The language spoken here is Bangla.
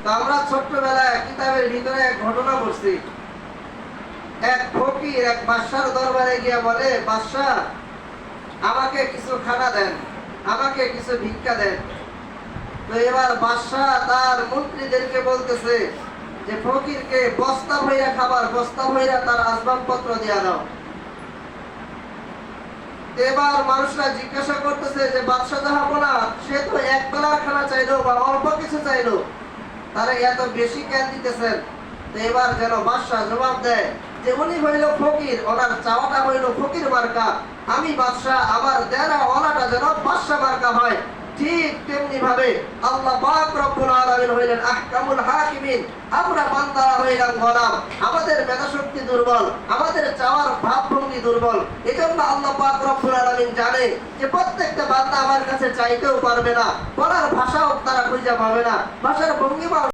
তো আমরা ছোট্টবেলায় কিতাবের ভিতরে এক ঘটনা পড়ছি। এক ফকির এক বাদশার দরবারে গিয়ে বলে, বাদশাহ আমাকে কিছু খানা দেন, আমাকে কিছু ভিক্ষা দেন। তো এবার বাদশাহ তার মন্ত্রীদেরকে বলতেছে যে ফকিরকে বস্তা ভইরা খাবার, বস্তা ভইরা তার আসবাবপত্র দিয়া দাও। এবার মানুষরা জিজ্ঞাসা করতেছে যে বাদশাহ জাহাপনা, সে তো এক বেলার খানা চাইলো বা অল্প কিছু চাইলো, তারা এত বেশি কেন দিতেছেন? তো এবার যেন বাদশাহ জবাব দেয় যে উনি হইল ফকির, ওনার চাওয়াটা হইল ফকির মার্কা, আমি বাদশাহ, আমার দেনা ওনাটা যেন বাদশাহ মার্কা হয়। ঠিক তেমনি ভাবে আল্লাহ পাক রব্বুল আলামিন হইলেন আহকামুল হাকিমিন, আমরা বান্দারা হইলাম গোলাম, আমাদের মেধাশক্তি দুর্বল, আমাদের চাওয়ার ভাবভঙ্গি দুর্বল। এজন্য আল্লাহ পাক রব্বুল আলামিন জানে যে প্রত্যেকটা বান্দা আমার কাছে চাইতেও পারবে না, বলার ভাষাও তারা খুঁজে পাবে না, ভাষার ভঙ্গিমা